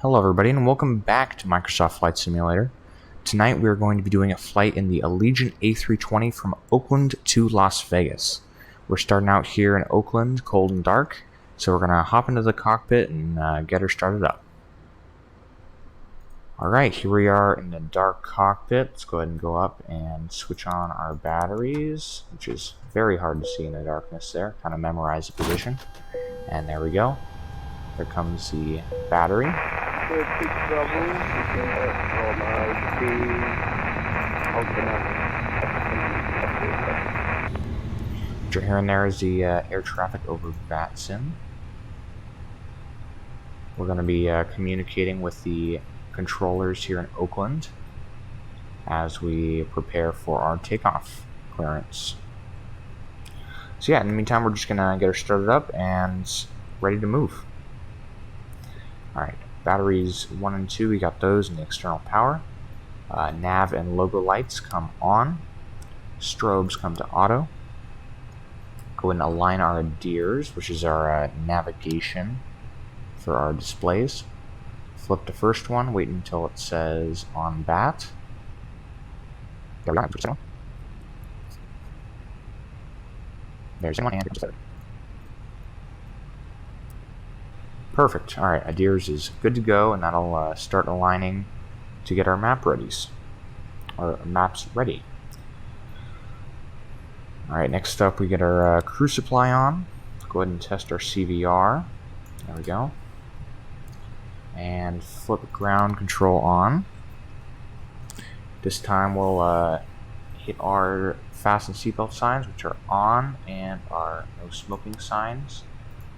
Hello everybody and welcome back to Microsoft Flight Simulator. Tonight we are going to be doing a flight in the Allegiant A320 from Oakland to Las Vegas. We're starting out here in Oakland, cold and dark, so we're going to hop into the cockpit and get her started up. Alright, here we are in the dark cockpit. Let's go ahead and go up and switch on our batteries, which is very hard to see in the darkness there. Kind of memorize the position. And there we go. Here comes the battery. What you're hearing there is the air traffic over VATSIM. We're going to be communicating with the controllers here in Oakland as we prepare for our takeoff clearance. So yeah, in the meantime, we're just going to get her started up and ready to move. Alright, batteries 1 and 2, we got those in the external power. Nav and logo lights come on. Strobes come to auto. Go ahead and align our DIRs, which is our navigation for our displays. Flip the first one, wait until it says on bat. There we go. There's one and just perfect. Alright, ADIRS is good to go, and that'll start aligning to get our maps ready. Alright, next up we get our crew supply on. Let's go ahead and test our CVR. There we go. And flip ground control on. This time we'll hit our fasten seatbelt signs, which are on, and our no smoking signs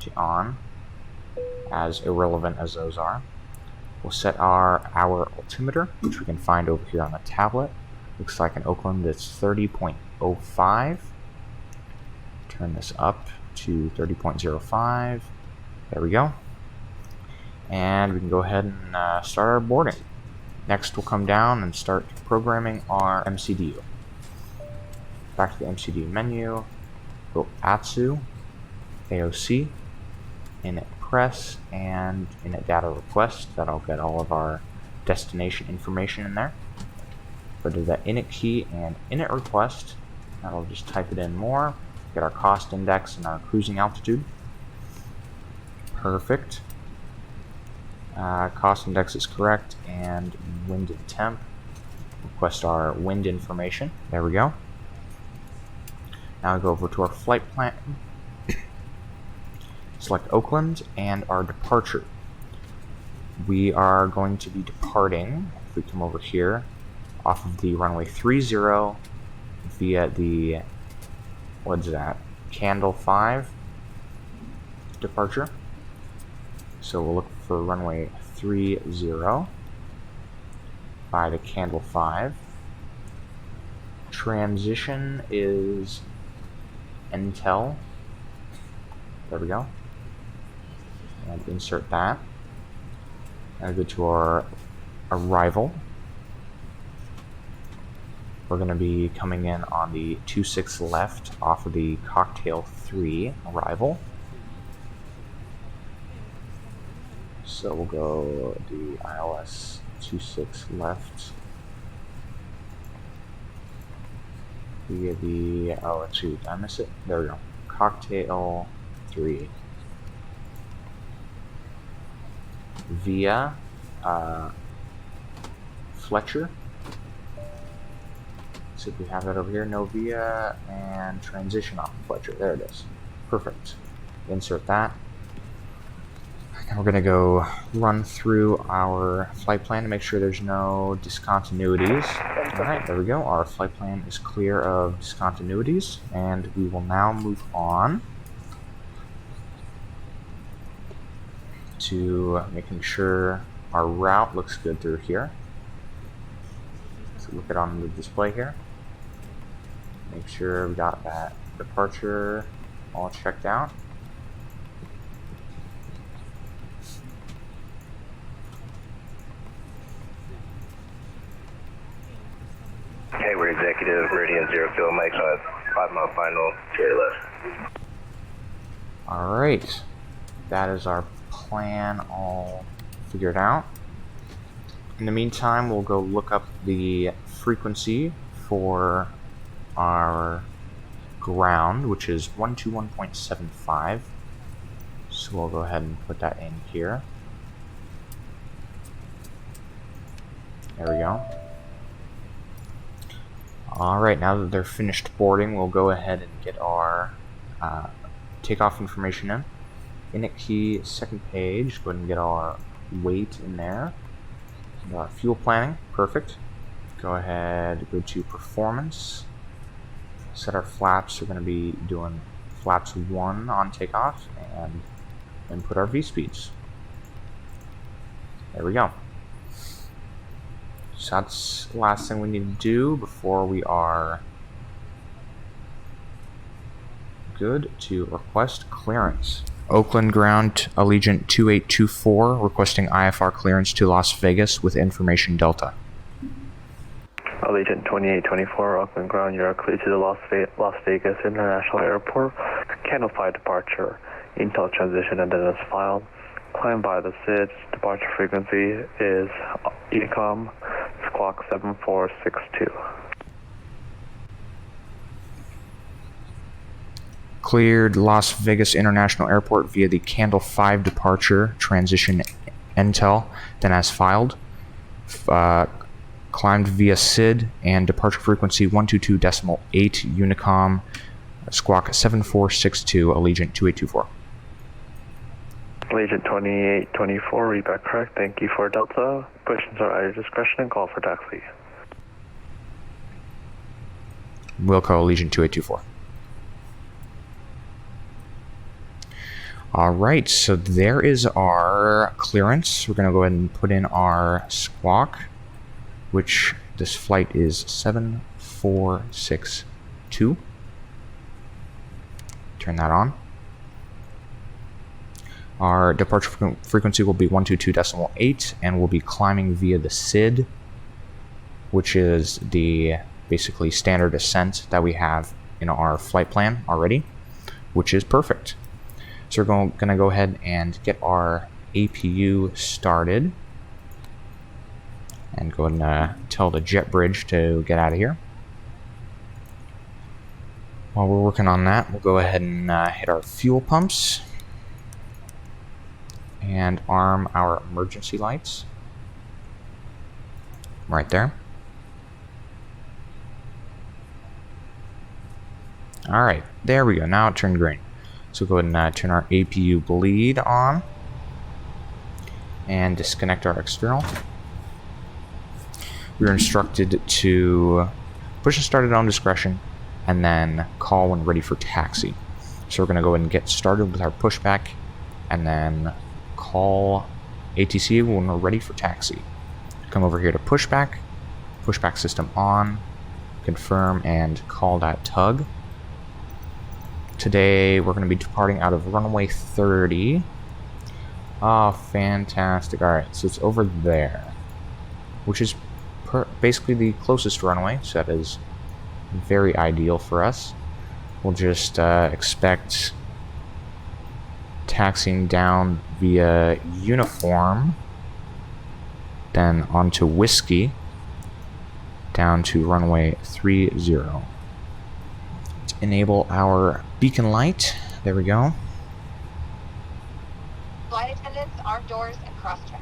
to on, as irrelevant as those are. We'll set our hour altimeter, which we can find over here on the tablet. Looks like in Oakland it's 30.05. Turn this up to 30.05. There we go. And we can go ahead and start our boarding. Next we'll come down and start programming our MCDU. Back to the MCDU menu, go ATSU, AOC, init press, and init data request. That'll get all of our destination information in there. Go to the init key and init request. That'll just type it in more. Get our cost index and our cruising altitude. Perfect. Cost index is correct, and wind and temp. Request our wind information. There we go. Now we go over to our flight plan. Select Oakland and our departure. We are going to be departing, if we come over here, off of the runway 30 via the, what's that, Candle 5 departure. So we'll look for runway 30 by the Candle 5. Transition is Intel. There we go. And insert that. And go to our arrival. We're going to be coming in on the 26 left off of the Cocktail 3 arrival. So we'll go the ILS 26 left via the, oh, let's see, did I miss it? There we go. Cocktail 3 via Fletcher. Let's see if we have that over here. No, via, and transition off Fletcher. There it is. Perfect. Insert that. And we're going to go run through our flight plan to make sure there's no discontinuities. Alright, there we go. Our flight plan is clear of discontinuities, and we will now move on to making sure our route looks good through here. So look it on the display here. Make sure we got that departure all checked out. Okay, we're executive, meridian 0 kilo Mike on 5 mile final, straight left. Alright, that is our plan all figured out. In the meantime, we'll go look up the frequency for our ground, which is 121.75. So we'll go ahead and put that in here. There we go. Alright, now that they're finished boarding, we'll go ahead and get our takeoff information in. Init key, second page, go ahead and get our weight in there. And our fuel planning, perfect. Go ahead, go to performance. Set our flaps, we're going to be doing flaps 1 on takeoff, and then put our V-speeds. There we go. So that's the last thing we need to do before we are good to request clearance. Oakland ground, Allegiant 2824, requesting IFR clearance to Las Vegas with information Delta. Allegiant 2824, Oakland ground, you are cleared to the Las Vegas International Airport. Candle 5 departure. Intel transition addendum filed. Climb by the SID. Departure frequency is UNICOM squawk 7462. Cleared Las Vegas International Airport via the Candle 5 departure transition intel, then as filed. Climbed via SID and departure frequency 122.8 Unicom squawk 7462 Allegiant 2824. Allegiant 2824, read back correct. Thank you for Delta. Questions are at your discretion and call for taxi. Wilco Allegiant 2824. Alright, so there is our clearance. We're going to go ahead and put in our squawk, which this flight is 7462. Turn that on. Our departure frequency will be 122.8, and we'll be climbing via the SID, which is the basically standard ascent that we have in our flight plan already, which is perfect. So we're going to go ahead and get our APU started, and go ahead and tell the jet bridge to get out of here. While we're working on that, we'll go ahead and hit our fuel pumps and arm our emergency lights right there. Alright, there we go. Now it turned green. So go ahead and turn our APU bleed on and disconnect our external. We were instructed to push and start at own discretion and then call when ready for taxi. So we're going to go ahead and get started with our pushback and then call ATC when we're ready for taxi. Come over here to pushback system on, confirm, and call that tug. Today we're going to be departing out of runway 30. Oh, fantastic. Alright, so it's over there, which is basically the closest runway, so that is very ideal for us. We'll just expect taxiing down via Uniform, then onto Whiskey, down to runway 30. Let's enable our beacon light. There we go. Flight attendants, arm doors, and cross-check.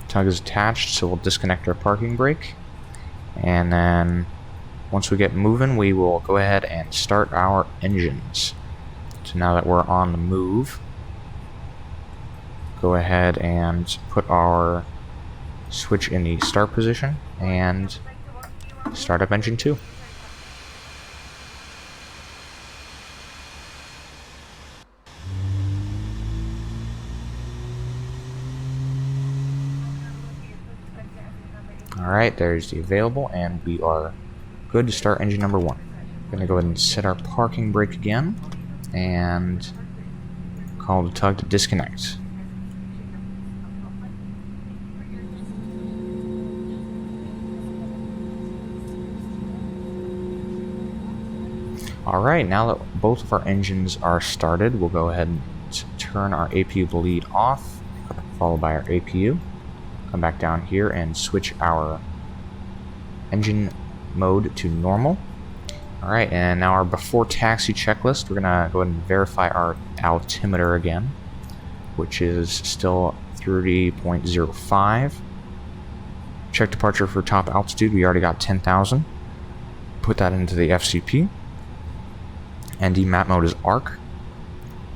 Tug is attached, so we'll disconnect our parking brake. And then once we get moving, we will go ahead and start our engines. So now that we're on the move, go ahead and put our switch in the start position and start up engine 2. Alright, there's the available, and we are good to start engine number 1. I'm going to go ahead and set our parking brake again and call the tug to disconnect. Alright, now that both of our engines are started, we'll go ahead and turn our APU bleed off followed by our APU. Come back down here and switch our engine mode to normal. Alright, and now our before taxi checklist. We're going to go ahead and verify our altimeter again, which is still 30.05. Check departure for top altitude. We already got 10,000. Put that into the FCP. ND map mode is ARC.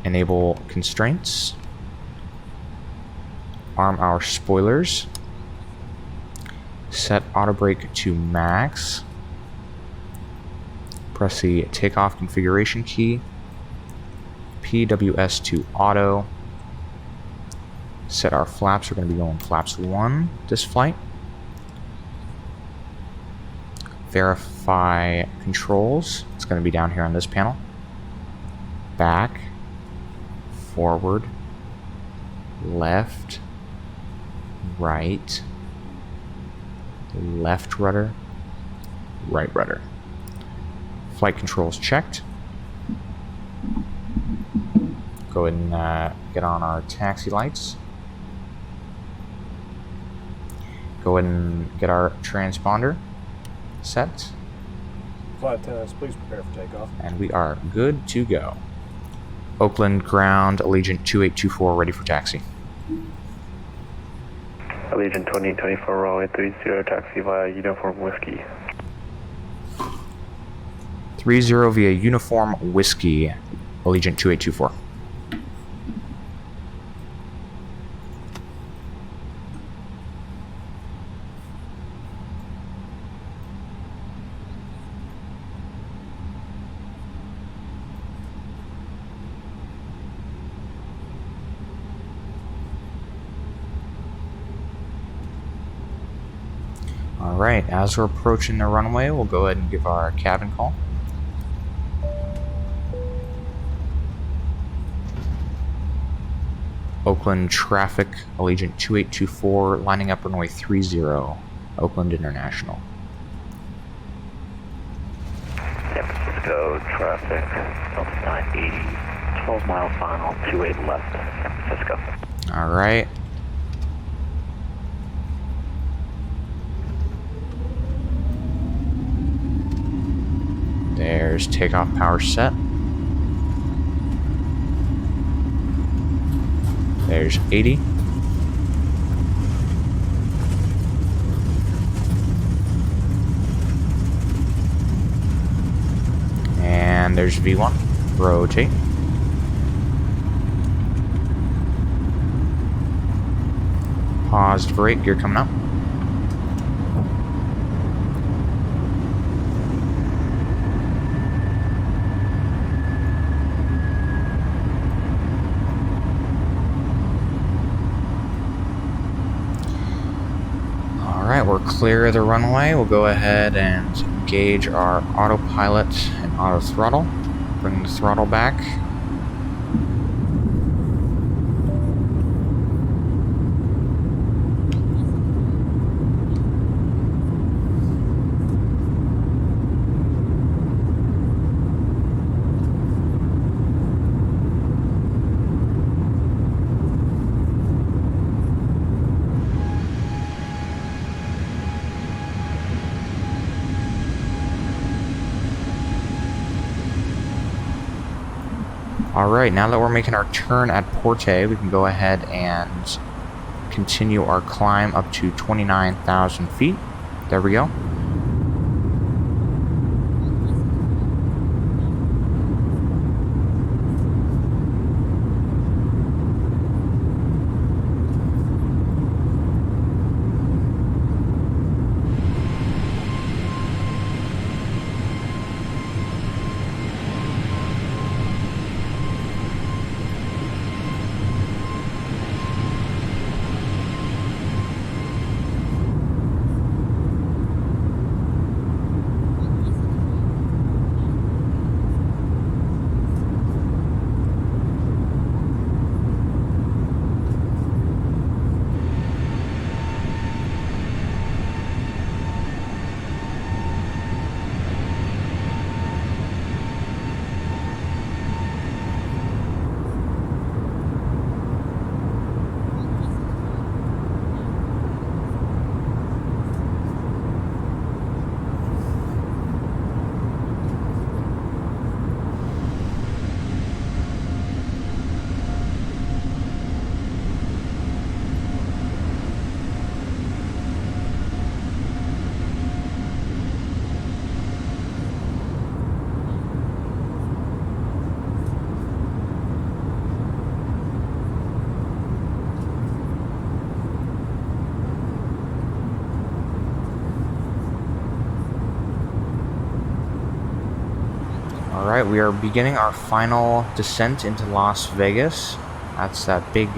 Enable constraints. Arm our spoilers. Set auto brake to max. Press the takeoff configuration key. PWS to auto. Set our flaps. We're going to be going flaps 1 this flight. Verify controls. It's going to be down here on this panel. Back, forward, left, right, left rudder, right rudder. Flight controls checked. Go ahead and get on our taxi lights. Go ahead and get our transponder set. Flight attendants, please prepare for takeoff. And we are good to go. Oakland ground, Allegiant 2824, ready for taxi. Allegiant 2024 runway 30, taxi via Uniform Whiskey. 30 via Uniform Whiskey, Allegiant 2824. Alright, as we're approaching the runway, we'll go ahead and give our cabin call. Oakland traffic, Allegiant 2824, lining up runway 30, Oakland International. San Francisco traffic, Delta 980, 12 mile final, 28 left, San Francisco. Alright. There's takeoff power set. There's 80. And there's V1. Rotate. Paused brake, gear coming up. Alright, we're clear of the runway. We'll go ahead and engage our autopilot and auto throttle. Bring the throttle back. Alright, now that we're making our turn at Porte, we can go ahead and continue our climb up to 29,000 feet. There we go. Alright, we are beginning our final descent into Las Vegas. That's that big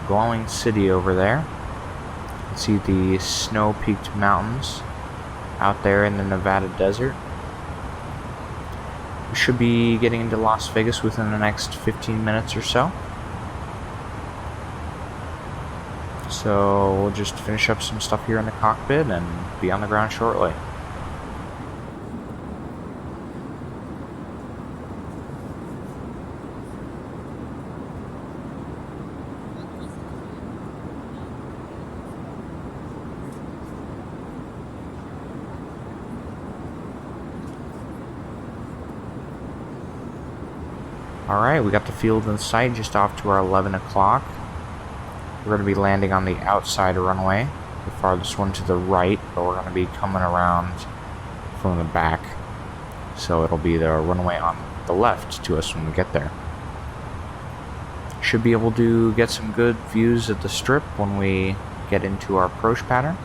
glowing city over there. You can see the snow-peaked mountains out there in the Nevada desert. We should be getting into Las Vegas within the next 15 minutes or so. So we'll just finish up some stuff here in the cockpit and be on the ground shortly. Alright, we got the field in sight just off to our 11 o'clock. We're going to be landing on the outside runway, the farthest one to the right, but we're going to be coming around from the back. So it'll be the runway on the left to us when we get there. Should be able to get some good views of the strip when we get into our approach pattern.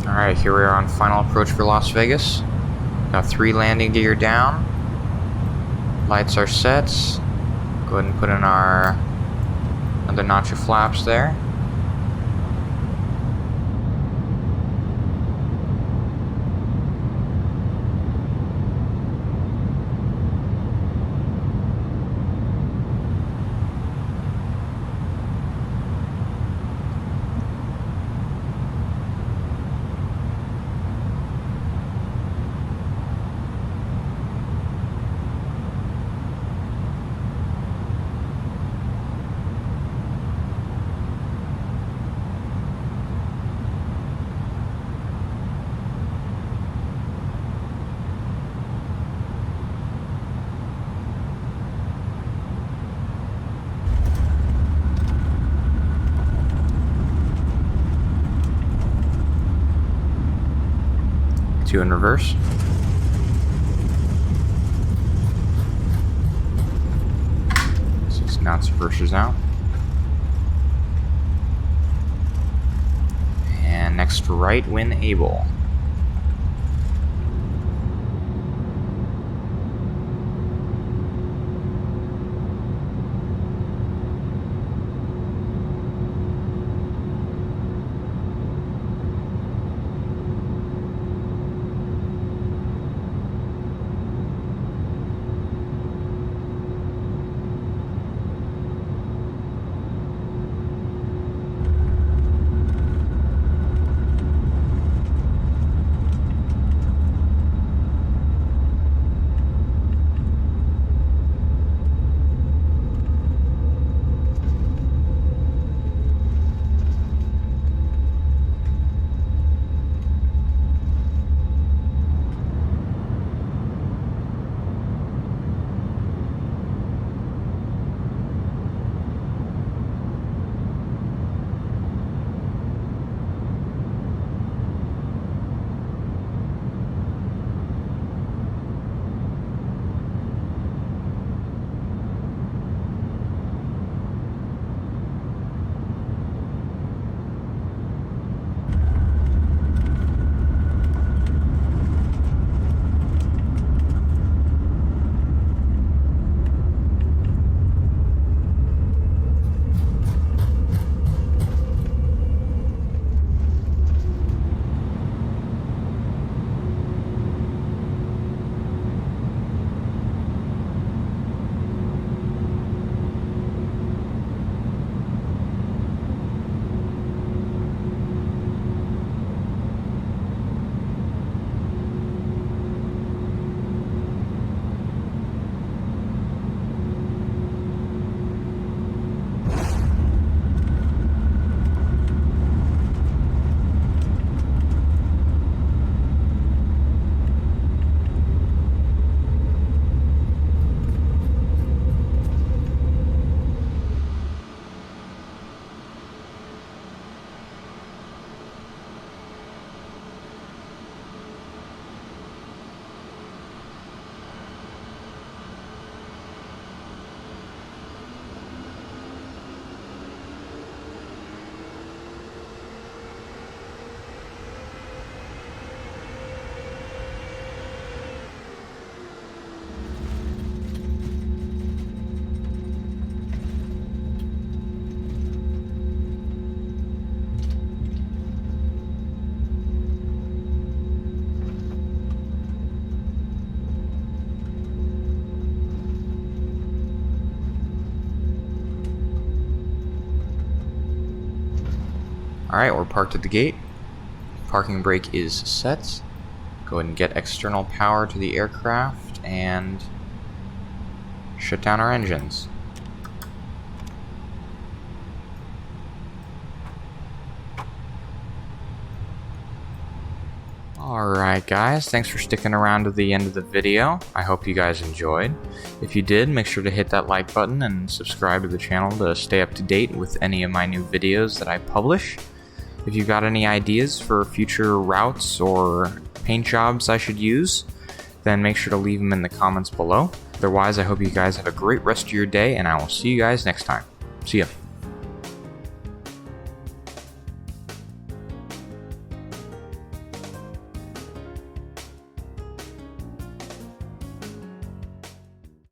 Alright, here we are on final approach for Las Vegas. Got 3 landing gear down. Lights are set. Go ahead and put in our another notch of flaps there. Two in reverse. Six knots reversers out. And next right when able. Alright, we're parked at the gate. Parking brake is set. Go ahead and get external power to the aircraft and shut down our engines. Alright guys, thanks for sticking around to the end of the video. I hope you guys enjoyed. If you did, make sure to hit that like button and subscribe to the channel to stay up to date with any of my new videos that I publish. If you've got any ideas for future routes or paint jobs I should use, then make sure to leave them in the comments below. Otherwise, I hope you guys have a great rest of your day, and I will see you guys next time. See ya.